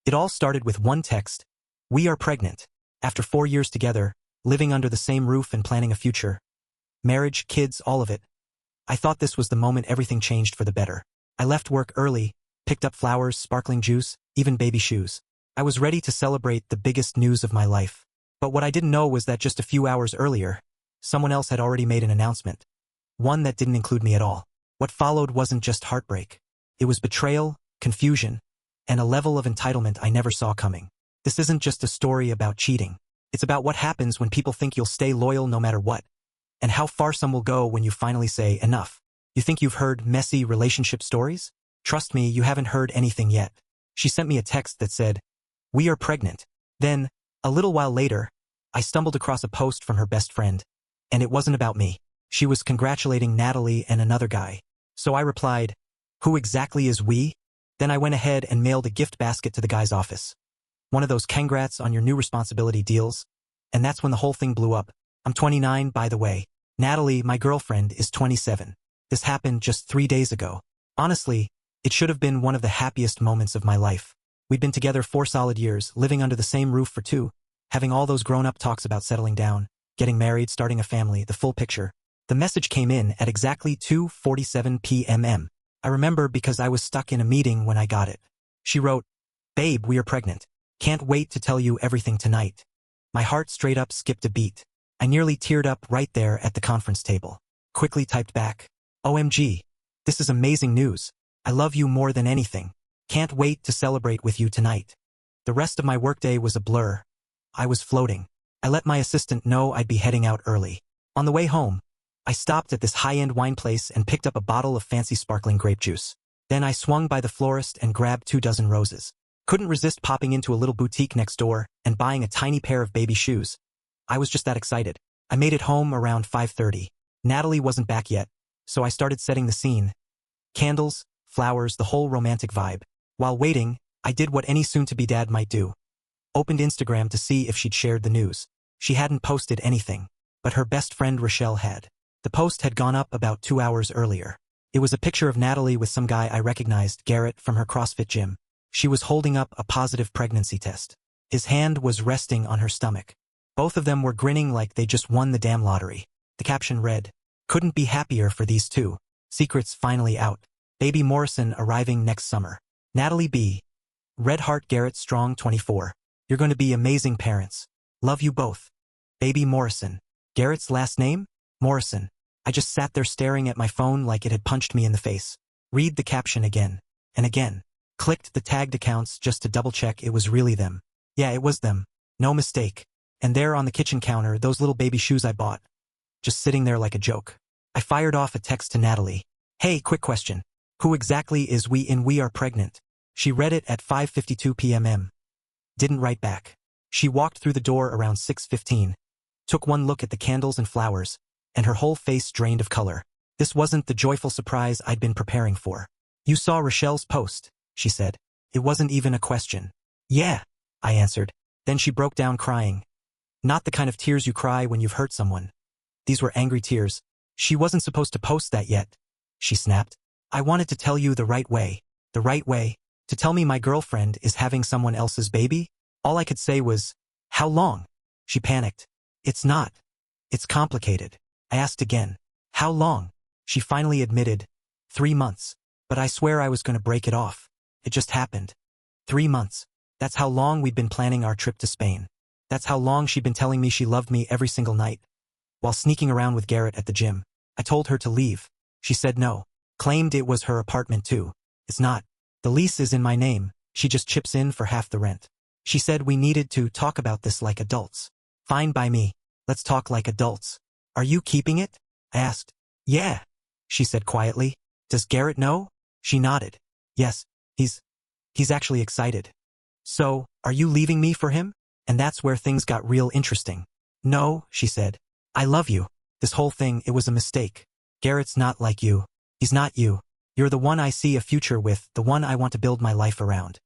It all started with one text. We are pregnant. After 4 years together, living under the same roof and planning a future. Marriage, kids, all of it. I thought this was the moment everything changed for the better. I left work early, picked up flowers, sparkling juice, even baby shoes. I was ready to celebrate the biggest news of my life. But what I didn't know was that just a few hours earlier, someone else had already made an announcement. One that didn't include me at all. What followed wasn't just heartbreak. It was betrayal, confusion, and a level of entitlement I never saw coming. This isn't just a story about cheating. It's about what happens when people think you'll stay loyal no matter what, and how far some will go when you finally say enough. You think you've heard messy relationship stories? Trust me, you haven't heard anything yet. She sent me a text that said, "We are pregnant." Then, a little while later, I stumbled across a post from her best friend, and it wasn't about me. She was congratulating Natalie and another guy. So I replied, "Who exactly is we?" Then I went ahead and mailed a gift basket to the guy's office. One of those congrats on your new responsibility deals. And that's when the whole thing blew up. I'm 29, by the way. Natalie, my girlfriend, is 27. This happened just 3 days ago. Honestly, it should have been one of the happiest moments of my life. We'd been together 4 solid years, living under the same roof for 2, having all those grown-up talks about settling down, getting married, starting a family, the full picture. The message came in at exactly 2:47 p.m. I remember because I was stuck in a meeting when I got it. She wrote, "Babe, we are pregnant. Can't wait to tell you everything tonight." My heart straight up skipped a beat. I nearly teared up right there at the conference table. Quickly typed back, "OMG. This is amazing news. I love you more than anything. Can't wait to celebrate with you tonight." The rest of my workday was a blur. I was floating. I let my assistant know I'd be heading out early. On the way home, I stopped at this high-end wine place and picked up a bottle of fancy sparkling grape juice. Then I swung by the florist and grabbed 2 dozen roses. Couldn't resist popping into a little boutique next door and buying a tiny pair of baby shoes. I was just that excited. I made it home around 5:30. Natalie wasn't back yet, so I started setting the scene. Candles, flowers, the whole romantic vibe. While waiting, I did what any soon-to-be dad might do. Opened Instagram to see if she'd shared the news. She hadn't posted anything, but her best friend Rochelle had. The post had gone up about 2 hours earlier. It was a picture of Natalie with some guy I recognized, Garrett, from her CrossFit gym. She was holding up a positive pregnancy test. His hand was resting on her stomach. Both of them were grinning like they just won the damn lottery. The caption read, "Couldn't be happier for these two. Secrets finally out. Baby Morrison arriving next summer. Natalie B. Red Heart Garrett Strong 24. You're going to be amazing parents. Love you both. Baby Morrison." Garrett's last name? Morrison. I just sat there staring at my phone like it had punched me in the face. Read the caption again. And again. Clicked the tagged accounts just to double-check it was really them. Yeah, it was them. No mistake. And there on the kitchen counter, those little baby shoes I bought. Just sitting there like a joke. I fired off a text to Natalie. "Hey, quick question. Who exactly is we in We Are Pregnant?" She read it at 5:52 p.m. Didn't write back. She walked through the door around 6:15. Took one look at the candles and flowers, and her whole face drained of color. This wasn't the joyful surprise I'd been preparing for. "You saw Rochelle's post," she said. It wasn't even a question. "Yeah," I answered. Then she broke down crying. Not the kind of tears you cry when you've hurt someone. These were angry tears. "She wasn't supposed to post that yet," she snapped. "I wanted to tell you the right way. The right way. To tell me my girlfriend is having someone else's baby?" All I could say was, "How long?" She panicked. "It's not. It's complicated." I asked again. "How long?" She finally admitted, 3 months. But I swear I was going to break it off. It just happened. 3 months. That's how long we'd been planning our trip to Spain. That's how long she'd been telling me she loved me every single night. While sneaking around with Garrett at the gym, I told her to leave. She said no. Claimed it was her apartment too. It's not. The lease is in my name. She just chips in for half the rent. She said we needed to talk about this like adults. Fine by me. Let's talk like adults. "Are you keeping it?" I asked. "Yeah," she said quietly. "Does Garrett know?" She nodded. "Yes, he's actually excited." "So, are you leaving me for him?" And that's where things got real interesting. "No," she said. "I love you. This whole thing, it was a mistake. Garrett's not like you. He's not you. You're the one I see a future with, the one I want to build my life around."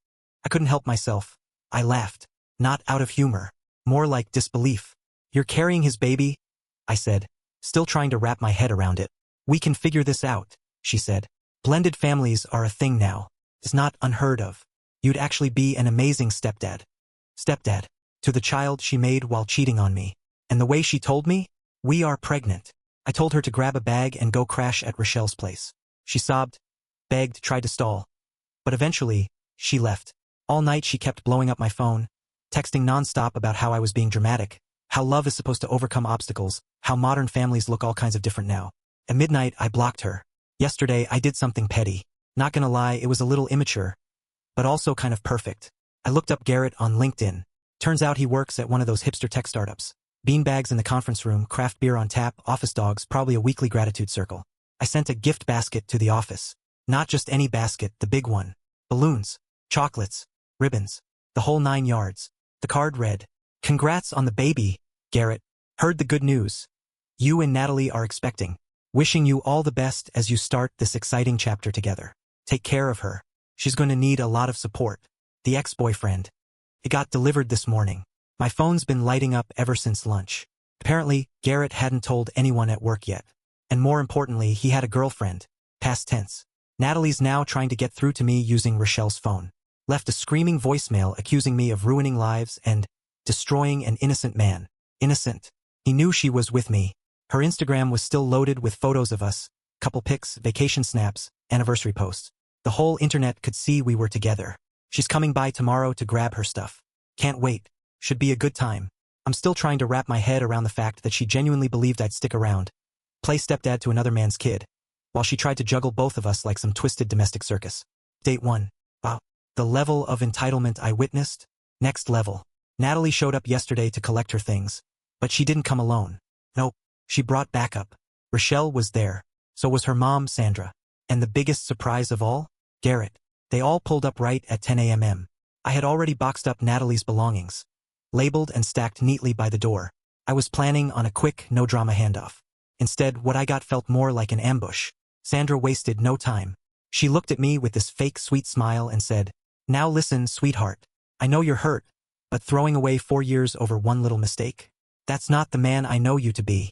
I couldn't help myself. I laughed. Not out of humor. More like disbelief. "You're carrying his baby?" I said, still trying to wrap my head around it. "We can figure this out," she said. "Blended families are a thing now. It's not unheard of." You'd actually be an amazing stepdad. Stepdad. To the child she made while cheating on me. And the way she told me? We are pregnant. I told her to grab a bag and go crash at Rochelle's place. She sobbed, begged, tried to stall. But eventually, she left. All night she kept blowing up my phone, texting nonstop about how I was being dramatic, how love is supposed to overcome obstacles, how modern families look all kinds of different now. At midnight, I blocked her. Yesterday, I did something petty. Not gonna lie, it was a little immature, but also kind of perfect. I looked up Garrett on LinkedIn. Turns out he works at one of those hipster tech startups. Beanbags in the conference room, craft beer on tap, office dogs, probably a weekly gratitude circle. I sent a gift basket to the office. Not just any basket, the big one. Balloons, chocolates, ribbons, the whole 9 yards. The card read, "Congrats on the baby, Garrett. Heard the good news. You and Natalie are expecting. Wishing you all the best as you start this exciting chapter together. Take care of her. She's going to need a lot of support." The ex-boyfriend. It got delivered this morning. My phone's been lighting up ever since lunch. Apparently, Garrett hadn't told anyone at work yet. And more importantly, he had a girlfriend. Past tense. Natalie's now trying to get through to me using Rochelle's phone. Left a screaming voicemail accusing me of ruining lives and destroying an innocent man. Innocent. He knew she was with me. Her Instagram was still loaded with photos of us, couple pics, vacation snaps, anniversary posts. The whole internet could see we were together. She's coming by tomorrow to grab her stuff. Can't wait. Should be a good time. I'm still trying to wrap my head around the fact that she genuinely believed I'd stick around, play stepdad to another man's kid, while she tried to juggle both of us like some twisted domestic circus. Date 1. Wow. The level of entitlement I witnessed? Next level. Natalie showed up yesterday to collect her things, but she didn't come alone. Nope. She brought backup. Rochelle was there. So was her mom, Sandra. And the biggest surprise of all? Garrett. They all pulled up right at 10 a.m. I had already boxed up Natalie's belongings, labeled and stacked neatly by the door. I was planning on a quick, no-drama handoff. Instead, what I got felt more like an ambush. Sandra wasted no time. She looked at me with this fake sweet smile and said, "Now listen, sweetheart. I know you're hurt, but throwing away 4 years over one little mistake? That's not the man I know you to be.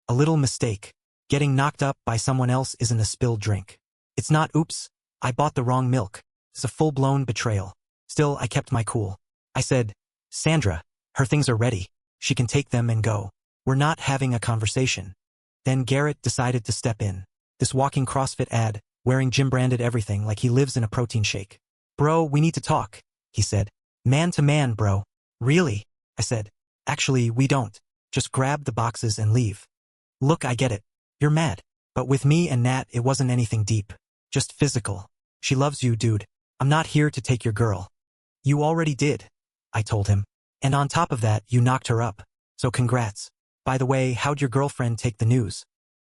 A little mistake. Getting knocked up by someone else isn't a spilled drink. It's not oops, I bought the wrong milk. It's a full-blown betrayal." Still, I kept my cool. I said, "Sandra, her things are ready. She can take them and go. We're not having a conversation." Then Garrett decided to step in. This walking CrossFit ad, wearing gym-branded everything like he lives in a protein shake. "Bro, we need to talk," he said. "Man to man, bro." "Really?" I said. "Actually, we don't. Just grab the boxes and leave." "Look, I get it. You're mad. But with me and Nat, it wasn't anything deep. Just physical. She loves you, dude. I'm not here to take your girl." "You already did," I told him. "And on top of that, you knocked her up. So congrats. By the way, how'd your girlfriend take the news?"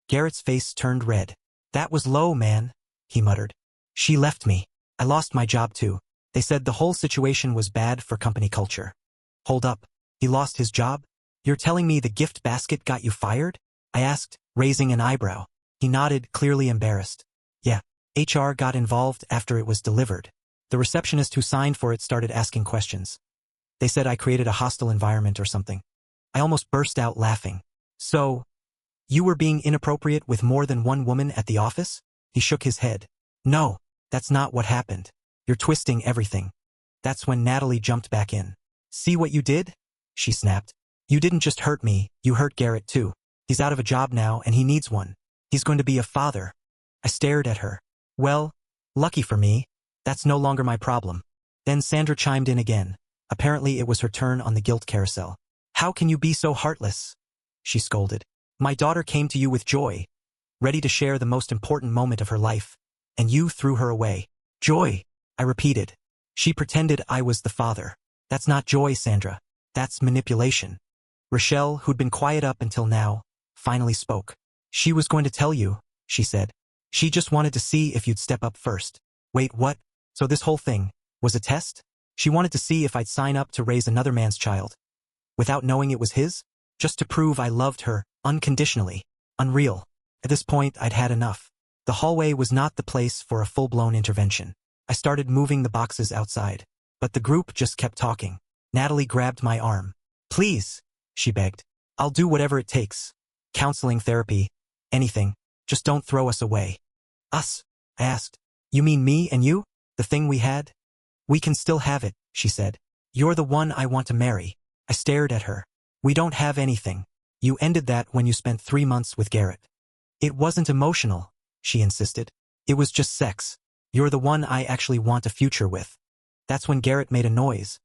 Garrett's face turned red. "That was low, man," he muttered. "She left me. I lost my job too. They said the whole situation was bad for company culture." "Hold up. He lost his job? You're telling me the gift basket got you fired?" I asked, raising an eyebrow. He nodded, clearly embarrassed. "Yeah. HR got involved after it was delivered. The receptionist who signed for it started asking questions. They said I created a hostile environment or something." I almost burst out laughing. "So, you were being inappropriate with more than one woman at the office?" He shook his head. "No, that's not what happened. You're twisting everything." That's when Natalie jumped back in. "See what you did?" she snapped. "You didn't just hurt me, you hurt Garrett too. He's out of a job now and he needs one. He's going to be a father." I stared at her. "Well, lucky for me, that's no longer my problem." Then Sandra chimed in again. Apparently it was her turn on the guilt carousel. "How can you be so heartless?" she scolded. "My daughter came to you with joy, ready to share the most important moment of her life, and you threw her away." "Joy," I repeated. "She pretended I was the father. That's not joy, Sandra. That's manipulation." Rochelle, who'd been quiet up until now, finally spoke. "She was going to tell you," she said. "She just wanted to see if you'd step up first." "Wait, what? So this whole thing was a test? She wanted to see if I'd sign up to raise another man's child, without knowing it was his? Just to prove I loved her, unconditionally. Unreal. At this point, I'd had enough. The hallway was not the place for a full-blown intervention. I started moving the boxes outside, but the group just kept talking. Natalie grabbed my arm. "Please," she begged. "I'll do whatever it takes. Counseling, therapy, anything. Just don't throw us away." "Us?" I asked. "You mean me and you? The thing we had?" We can still have it, she said. You're the one I want to marry. I stared at her. We don't have anything. You ended that when you spent 3 months with Garrett. It wasn't emotional, she insisted. It was just sex. You're the one I actually want a future with. That's when Garrett made a noise.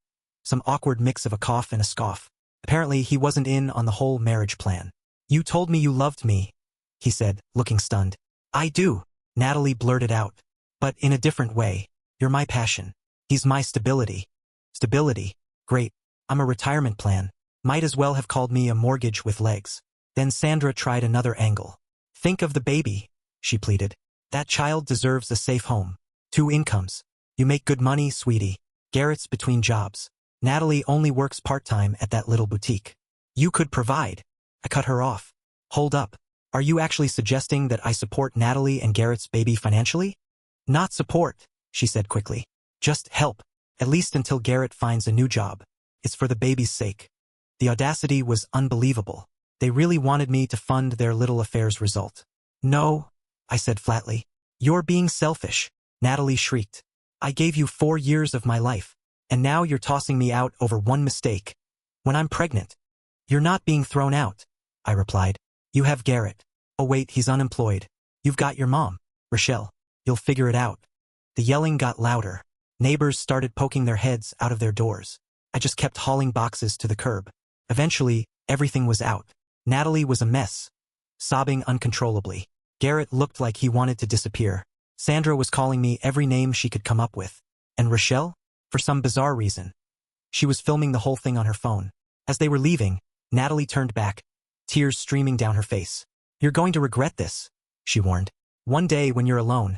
Some awkward mix of a cough and a scoff. Apparently he wasn't in on the whole marriage plan. You told me you loved me, he said, looking stunned. I do, Natalie blurted out. But in a different way. You're my passion. He's my stability. Stability? Great. I'm a retirement plan. Might as well have called me a mortgage with legs. Then Sandra tried another angle. Think of the baby, she pleaded. That child deserves a safe home. 2 incomes. You make good money, sweetie. Garrett's between jobs. Natalie only works part-time at that little boutique. You could provide. I cut her off. Hold up. Are you actually suggesting that I support Natalie and Garrett's baby financially? Not support, she said quickly. Just help. At least until Garrett finds a new job. It's for the baby's sake. The audacity was unbelievable. They really wanted me to fund their little affair's result. No, I said flatly. You're being selfish, Natalie shrieked. I gave you 4 years of my life, and now you're tossing me out over one mistake. When I'm pregnant. You're not being thrown out, I replied. You have Garrett. Oh wait, he's unemployed. You've got your mom, Rochelle. You'll figure it out. The yelling got louder. Neighbors started poking their heads out of their doors. I just kept hauling boxes to the curb. Eventually, everything was out. Natalie was a mess, sobbing uncontrollably. Garrett looked like he wanted to disappear. Sandra was calling me every name she could come up with. And Rochelle? For some bizarre reason. She was filming the whole thing on her phone. As they were leaving, Natalie turned back, tears streaming down her face. You're going to regret this, she warned. One day when you're alone,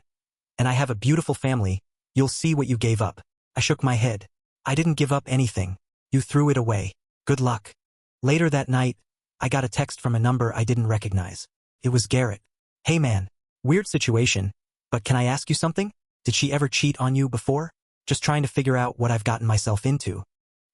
and I have a beautiful family, you'll see what you gave up. I shook my head. I didn't give up anything. You threw it away. Good luck. Later that night, I got a text from a number I didn't recognize. It was Garrett. Hey man, weird situation, but can I ask you something? Did she ever cheat on you before? Just trying to figure out what I've gotten myself into.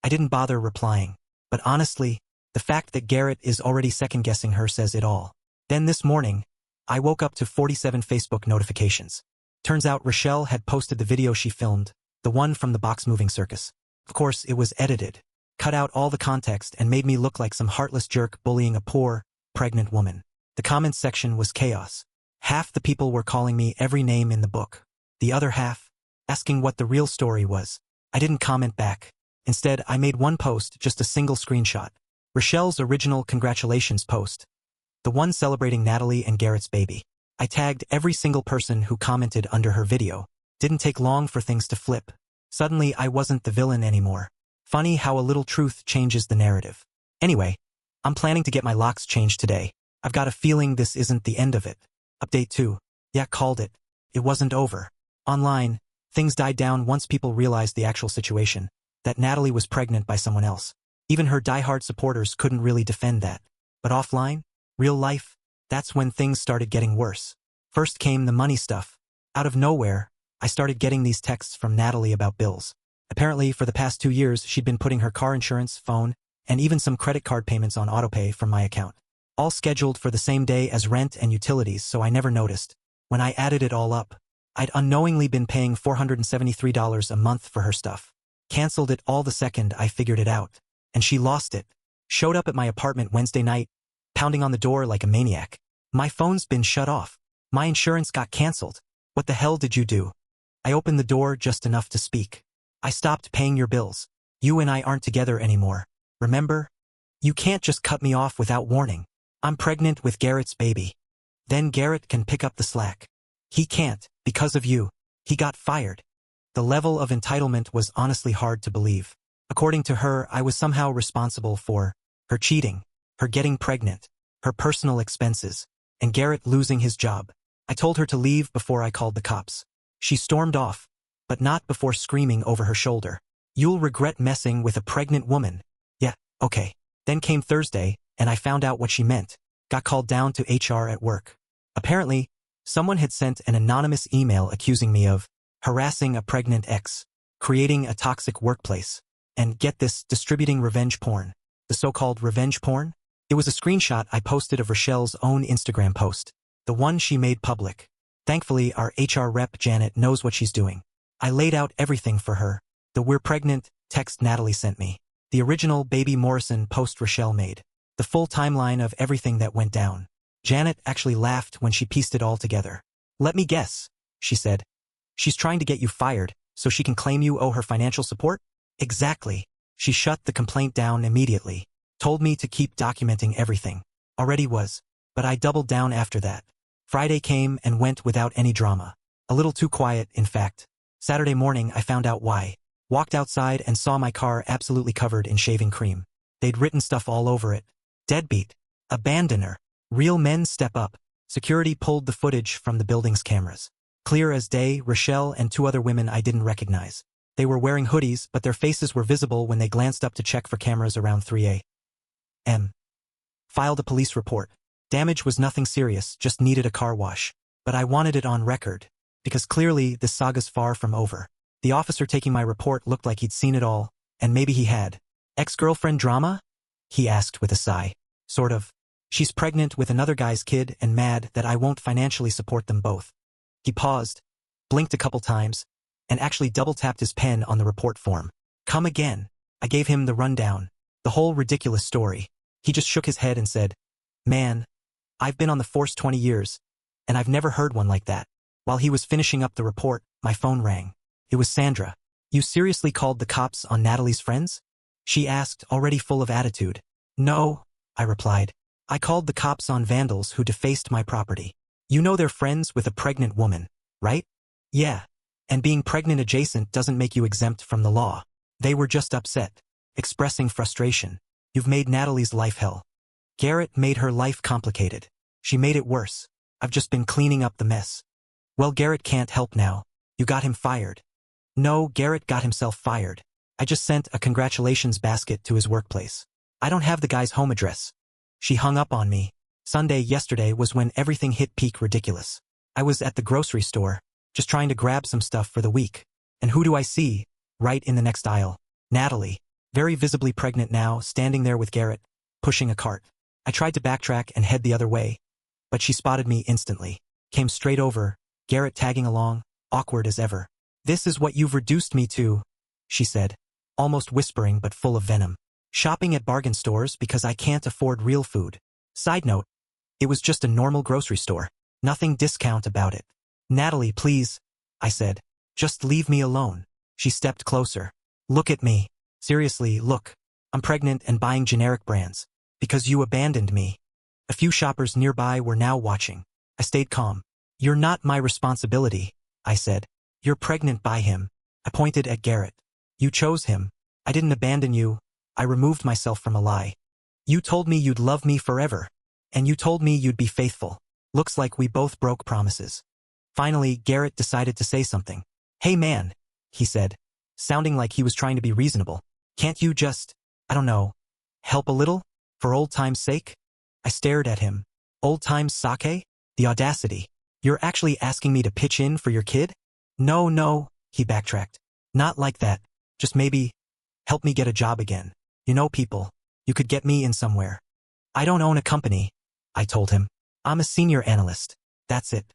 I didn't bother replying, but honestly, the fact that Garrett is already second-guessing her says it all. Then this morning, I woke up to 47 Facebook notifications. Turns out Rochelle had posted the video she filmed, the one from the box-moving circus. Of course, it was edited, cut out all the context and made me look like some heartless jerk bullying a poor, pregnant woman. The comments section was chaos. Half the people were calling me every name in the book. The other half, asking what the real story was. I didn't comment back. Instead, I made one post, just a single screenshot. Rochelle's original congratulations post. The one celebrating Natalie and Garrett's baby. I tagged every single person who commented under her video. Didn't take long for things to flip. Suddenly, I wasn't the villain anymore. Funny how a little truth changes the narrative. Anyway, I'm planning to get my locks changed today. I've got a feeling this isn't the end of it. Update 2. Yeah, called it. It wasn't over. Online, things died down once people realized the actual situation, that Natalie was pregnant by someone else. Even her diehard supporters couldn't really defend that. But offline, real life, that's when things started getting worse. First came the money stuff. Out of nowhere, I started getting these texts from Natalie about bills. Apparently, for the past 2 years, she'd been putting her car insurance, phone, and even some credit card payments on autopay from my account. All scheduled for the same day as rent and utilities, so I never noticed. When I added it all up, I'd unknowingly been paying $473 a month for her stuff. Canceled it all the second I figured it out. And she lost it. Showed up at my apartment Wednesday night, pounding on the door like a maniac. My phone's been shut off. My insurance got canceled. What the hell did you do? I opened the door just enough to speak. I stopped paying your bills. You and I aren't together anymore. Remember? You can't just cut me off without warning. I'm pregnant with Garrett's baby. Then Garrett can pick up the slack. He can't, because of you. He got fired. The level of entitlement was honestly hard to believe. According to her, I was somehow responsible for her cheating, her getting pregnant, her personal expenses, and Garrett losing his job. I told her to leave before I called the cops. She stormed off, but not before screaming over her shoulder. You'll regret messing with a pregnant woman. Yeah, okay. Then came Thursday, and I found out what she meant. Got called down to HR at work. Apparently, someone had sent an anonymous email accusing me of harassing a pregnant ex, creating a toxic workplace, and get this, distributing revenge porn. The so-called revenge porn? It was a screenshot I posted of Rochelle's own Instagram post, the one she made public. Thankfully, our HR rep, Janet, knows what she's doing. I laid out everything for her. The "we're pregnant" text Natalie sent me. The original Baby Morrison post Rochelle made. The full timeline of everything that went down. Janet actually laughed when she pieced it all together. "Let me guess," she said. "She's trying to get you fired so she can claim you owe her financial support?" "Exactly." She shut the complaint down immediately. Told me to keep documenting everything. Already was. But I doubled down after that. Friday came and went without any drama. A little too quiet, in fact. Saturday morning I found out why. Walked outside and saw my car absolutely covered in shaving cream. They'd written stuff all over it. "Deadbeat. Abandoner. Real men step up." Security pulled the footage from the building's cameras. Clear as day, Rochelle and 2 other women I didn't recognize. They were wearing hoodies, but their faces were visible when they glanced up to check for cameras around 3 a.m. Filed a police report. Damage was nothing serious, just needed a car wash. But I wanted it on record, because clearly this saga's far from over. The officer taking my report looked like he'd seen it all, and maybe he had. "Ex-girlfriend drama?" he asked with a sigh. "Sort of. She's pregnant with another guy's kid and mad that I won't financially support them both." He paused, blinked a couple times, and actually double-tapped his pen on the report form. "Come again." I gave him the rundown, the whole ridiculous story. He just shook his head and said, "Man, I've been on the force 20 years, and I've never heard one like that." While he was finishing up the report, my phone rang. It was Sandra. "You seriously called the cops on Natalie's friends?" she asked, already full of attitude. "No," I replied. "I called the cops on vandals who defaced my property. You know they're friends with a pregnant woman, right?" "Yeah. And being pregnant adjacent doesn't make you exempt from the law." They were just upset, expressing frustration. "You've made Natalie's life hell. Garrett made her life complicated. She made it worse. I've just been cleaning up the mess." "Well, Garrett can't help now. You got him fired." "No, Garrett got himself fired. I just sent a congratulations basket to his workplace. I don't have the guy's home address." She hung up on me. Sunday yesterday was when everything hit peak ridiculous. I was at the grocery store, just trying to grab some stuff for the week. And who do I see? Right in the next aisle. Natalie, very visibly pregnant now, standing there with Garrett, pushing a cart. I tried to backtrack and head the other way, but she spotted me instantly. Came straight over, Garrett tagging along, awkward as ever. "This is what you've reduced me to," she said, almost whispering but full of venom. "Shopping at bargain stores because I can't afford real food." Side note, it was just a normal grocery store. Nothing discount about it. "Natalie, please," I said. "Just leave me alone." She stepped closer. "Look at me. Seriously, look. I'm pregnant and buying generic brands. Because you abandoned me." A few shoppers nearby were now watching. I stayed calm. "You're not my responsibility," I said. "You're pregnant by him." I pointed at Garrett. "You chose him. I didn't abandon you. I removed myself from a lie. You told me you'd love me forever. And you told me you'd be faithful. Looks like we both broke promises." Finally, Garrett decided to say something. "Hey man," he said, sounding like he was trying to be reasonable. "Can't you just, I don't know, help a little? For old time's sake?" I stared at him. Old time's sake? The audacity. "You're actually asking me to pitch in for your kid?" No, he backtracked. "Not like that. Just maybe help me get a job again. You know people. You could get me in somewhere." "I don't own a company," I told him. "I'm a senior analyst. That's it."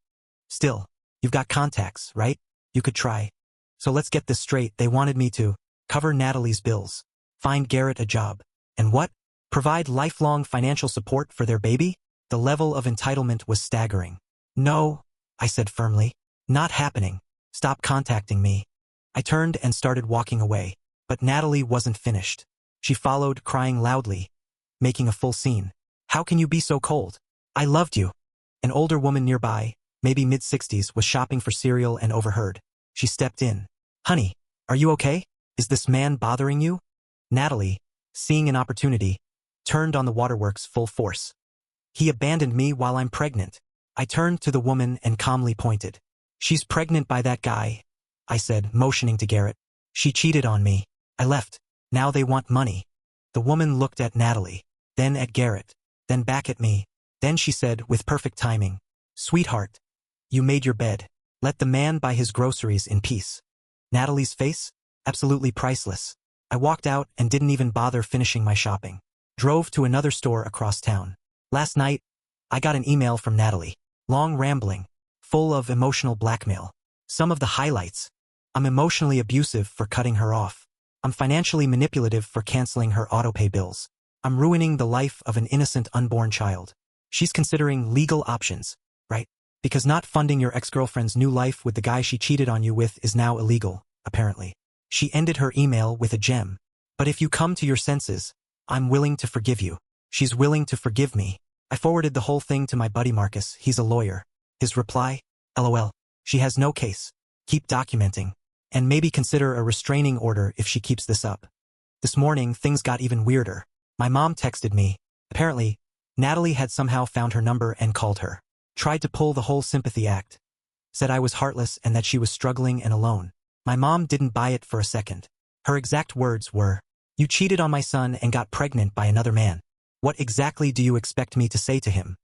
"Still, you've got contacts, right? You could try." "So let's get this straight. They wanted me to cover Natalie's bills, find Garrett a job, and what? Provide lifelong financial support for their baby?" The level of entitlement was staggering. "No," I said firmly. "Not happening. Stop contacting me." I turned and started walking away, but Natalie wasn't finished. She followed, crying loudly, making a full scene. "How can you be so cold? I loved you." An older woman nearby, maybe mid-60s, was shopping for cereal and overheard. She stepped in. "Honey, are you okay? Is this man bothering you?" Natalie, seeing an opportunity, turned on the waterworks full force. "He abandoned me while I'm pregnant." I turned to the woman and calmly pointed. "She's pregnant by that guy," I said, motioning to Garrett. "She cheated on me. I left. Now they want money." The woman looked at Natalie, then at Garrett, then back at me. Then she said, with perfect timing, "Sweetheart, you made your bed. Let the man buy his groceries in peace." Natalie's face? Absolutely priceless. I walked out and didn't even bother finishing my shopping. Drove to another store across town. Last night, I got an email from Natalie. Long, rambling, full of emotional blackmail. Some of the highlights. I'm emotionally abusive for cutting her off. I'm financially manipulative for canceling her autopay bills. I'm ruining the life of an innocent unborn child. She's considering legal options, right? Because not funding your ex-girlfriend's new life with the guy she cheated on you with is now illegal, apparently. She ended her email with a gem. But if you come to your senses, I'm willing to forgive you. She's willing to forgive me. I forwarded the whole thing to my buddy Marcus. He's a lawyer. His reply? LOL. She has no case. Keep documenting. And maybe consider a restraining order if she keeps this up. This morning, things got even weirder. My mom texted me. Apparently, Natalie had somehow found her number and called her. Tried to pull the whole sympathy act. Said I was heartless and that she was struggling and alone. My mom didn't buy it for a second. Her exact words were, "You cheated on my son and got pregnant by another man. What exactly do you expect me to say to him?"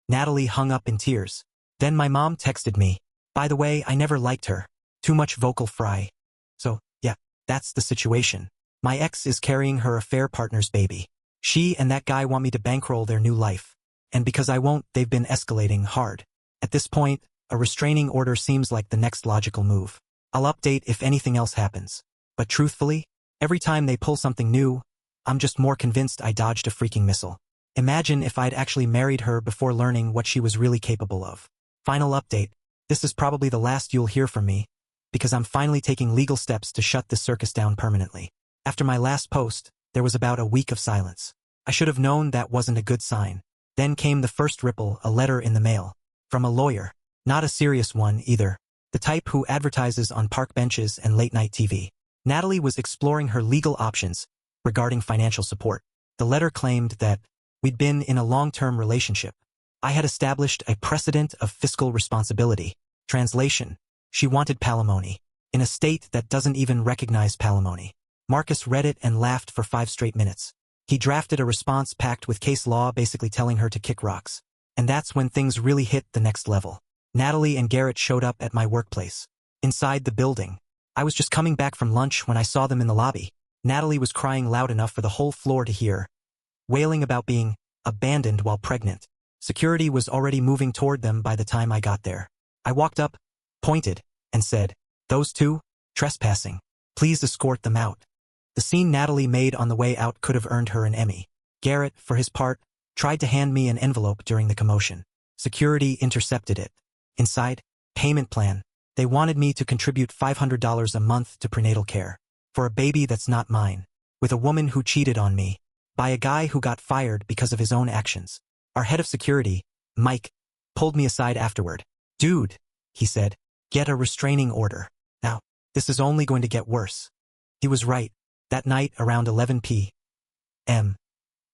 Natalie hung up in tears. Then my mom texted me. "By the way, I never liked her. Too much vocal fry." So, yeah, that's the situation. My ex is carrying her affair partner's baby. She and that guy want me to bankroll their new life. And because I won't, they've been escalating hard. At this point, a restraining order seems like the next logical move. I'll update if anything else happens. But truthfully, every time they pull something new, I'm just more convinced I dodged a freaking missile. Imagine if I'd actually married her before learning what she was really capable of. Final update. This is probably the last you'll hear from me, because I'm finally taking legal steps to shut this circus down permanently. After my last post, there was about a week of silence. I should have known that wasn't a good sign. Then came the first ripple, a letter in the mail. From a lawyer. Not a serious one, either. The type who advertises on park benches and late-night TV. Natalie was exploring her legal options regarding financial support. The letter claimed that we'd been in a long-term relationship. I had established a precedent of fiscal responsibility. Translation. She wanted palimony. In a state that doesn't even recognize palimony. Marcus read it and laughed for 5 straight minutes. He drafted a response packed with case law basically telling her to kick rocks. And that's when things really hit the next level. Natalie and Garrett showed up at my workplace. Inside the building. I was just coming back from lunch when I saw them in the lobby. Natalie was crying loud enough for the whole floor to hear, wailing about being abandoned while pregnant. Security was already moving toward them by the time I got there. I walked up, pointed, and said, "Those two? Trespassing. Please escort them out." The scene Natalie made on the way out could have earned her an Emmy. Garrett, for his part, tried to hand me an envelope during the commotion. Security intercepted it. Inside, payment plan. They wanted me to contribute $500 a month to prenatal care. For a baby that's not mine. With a woman who cheated on me. By a guy who got fired because of his own actions. Our head of security, Mike, pulled me aside afterward. "Dude," he said, "get a restraining order. Now, this is only going to get worse." He was right. That night, around 11 p.m.,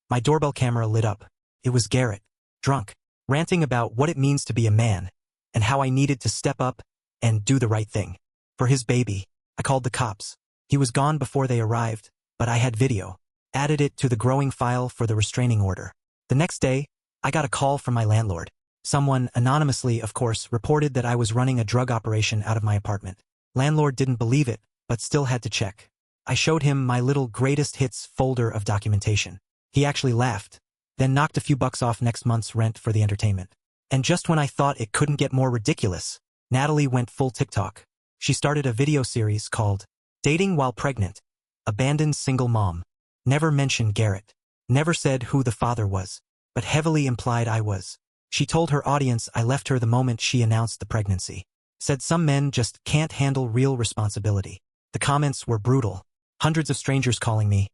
my doorbell camera lit up. It was Garrett, drunk, ranting about what it means to be a man, and how I needed to step up and do the right thing. For his baby, I called the cops. He was gone before they arrived, but I had video. Added it to the growing file for the restraining order. The next day, I got a call from my landlord. Someone, anonymously of course, reported that I was running a drug operation out of my apartment. Landlord didn't believe it, but still had to check. I showed him my little greatest hits folder of documentation. He actually laughed, then knocked a few bucks off next month's rent for the entertainment. And just when I thought it couldn't get more ridiculous, Natalie went full TikTok. She started a video series called Dating While Pregnant. Abandoned Single Mom. Never mentioned Garrett. Never said who the father was, but heavily implied I was. She told her audience I left her the moment she announced the pregnancy. Said some men just can't handle real responsibility. The comments were brutal. Hundreds of strangers calling me.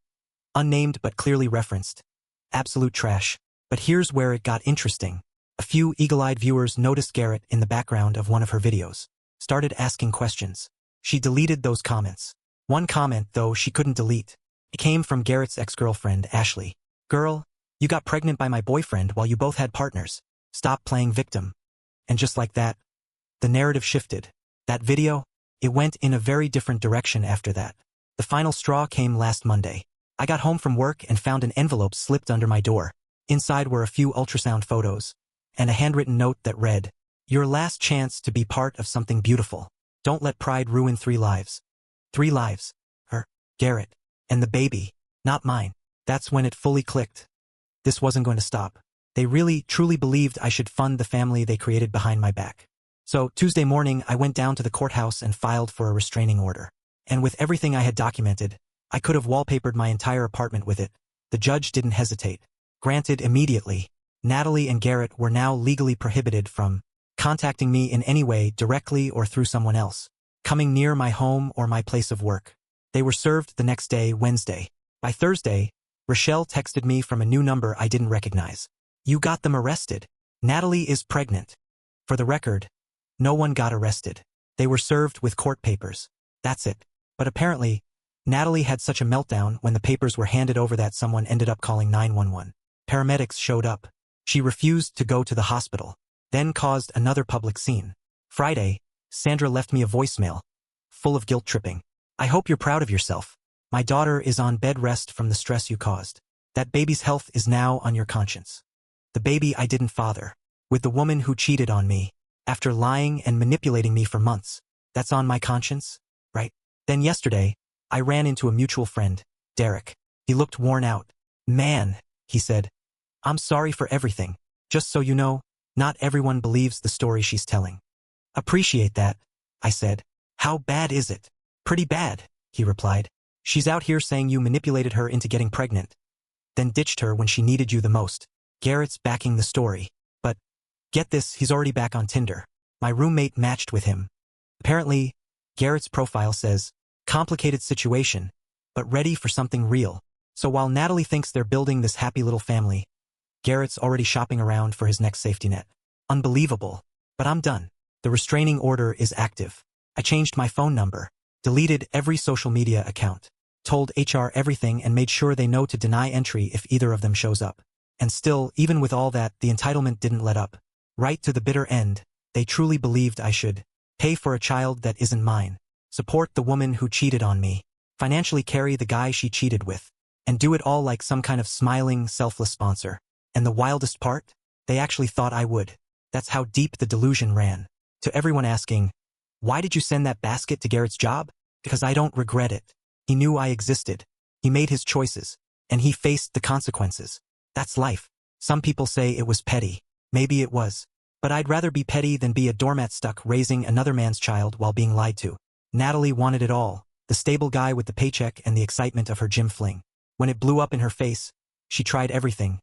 Unnamed but clearly referenced. Absolute trash. But here's where it got interesting. A few eagle-eyed viewers noticed Garrett in the background of one of her videos. Started asking questions. She deleted those comments. One comment, though, she couldn't delete. It came from Garrett's ex-girlfriend, Ashley. "Girl, you got pregnant by my boyfriend while you both had partners. Stop playing victim." And just like that, the narrative shifted. That video, it went in a very different direction after that. The final straw came last Monday. I got home from work and found an envelope slipped under my door. Inside were a few ultrasound photos, and a handwritten note that read, "Your last chance to be part of something beautiful. Don't let pride ruin 3 lives. 3 lives. Her, Garrett, and the baby, not mine." That's when it fully clicked. This wasn't going to stop. They really, truly believed I should fund the family they created behind my back. So Tuesday morning, I went down to the courthouse and filed for a restraining order. And with everything I had documented, I could have wallpapered my entire apartment with it. The judge didn't hesitate. Granted immediately. Natalie and Garrett were now legally prohibited from contacting me in any way directly or through someone else, coming near my home or my place of work. They were served the next day, Wednesday. By Thursday, Rochelle texted me from a new number I didn't recognize. You got them arrested. Natalie is pregnant. For the record, no one got arrested. They were served with court papers. That's it. But apparently, Natalie had such a meltdown when the papers were handed over that someone ended up calling 911. Paramedics showed up. She refused to go to the hospital, then caused another public scene. Friday, Sandra left me a voicemail, full of guilt tripping. I hope you're proud of yourself. My daughter is on bed rest from the stress you caused. That baby's health is now on your conscience. The baby I didn't father, with the woman who cheated on me, after lying and manipulating me for months. That's on my conscience, right? Then yesterday, I ran into a mutual friend, Derek. He looked worn out. Man, he said, I'm sorry for everything. Just so you know, not everyone believes the story she's telling. Appreciate that, I said. How bad is it? Pretty bad, he replied. She's out here saying you manipulated her into getting pregnant, then ditched her when she needed you the most. Garrett's backing the story. But, get this, he's already back on Tinder. My roommate matched with him. Apparently, Garrett's profile says, complicated situation, but ready for something real. So while Natalie thinks they're building this happy little family, Garrett's already shopping around for his next safety net. Unbelievable. But I'm done. The restraining order is active. I changed my phone number, deleted every social media account, told HR everything and made sure they know to deny entry if either of them shows up. And still, even with all that, the entitlement didn't let up. Right to the bitter end, they truly believed I should pay for a child that isn't mine, support the woman who cheated on me, financially carry the guy she cheated with, and do it all like some kind of smiling, selfless sponsor. And the wildest part? They actually thought I would. That's how deep the delusion ran. To everyone asking, why did you send that basket to Garrett's job? Because I don't regret it. He knew I existed. He made his choices, and he faced the consequences. That's life. Some people say it was petty. Maybe it was. But I'd rather be petty than be a doormat stuck raising another man's child while being lied to. Natalie wanted it all. The stable guy with the paycheck and the excitement of her gym fling. When it blew up in her face, she tried everything.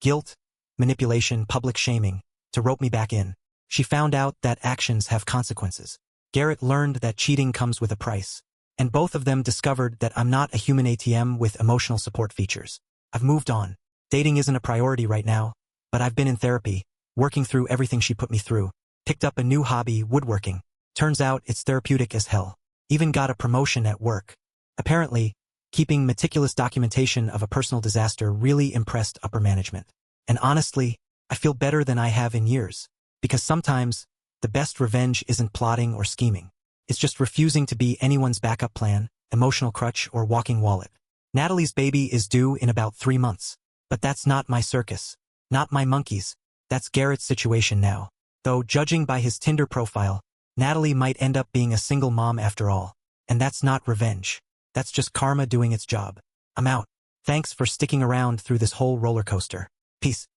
Guilt, manipulation, public shaming, to rope me back in. She found out that actions have consequences. Garrett learned that cheating comes with a price. And both of them discovered that I'm not a human ATM with emotional support features. I've moved on. Dating isn't a priority right now, but I've been in therapy, working through everything she put me through. Picked up a new hobby, woodworking. Turns out it's therapeutic as hell. Even got a promotion at work. Apparently, keeping meticulous documentation of a personal disaster really impressed upper management. And honestly, I feel better than I have in years. Because sometimes, the best revenge isn't plotting or scheming. It's just refusing to be anyone's backup plan, emotional crutch, or walking wallet. Natalie's baby is due in about 3 months. But that's not my circus. Not my monkeys. That's Garrett's situation now. Though, judging by his Tinder profile, Natalie might end up being a single mom after all. And that's not revenge. That's just karma doing its job. I'm out. Thanks for sticking around through this whole roller coaster. Peace.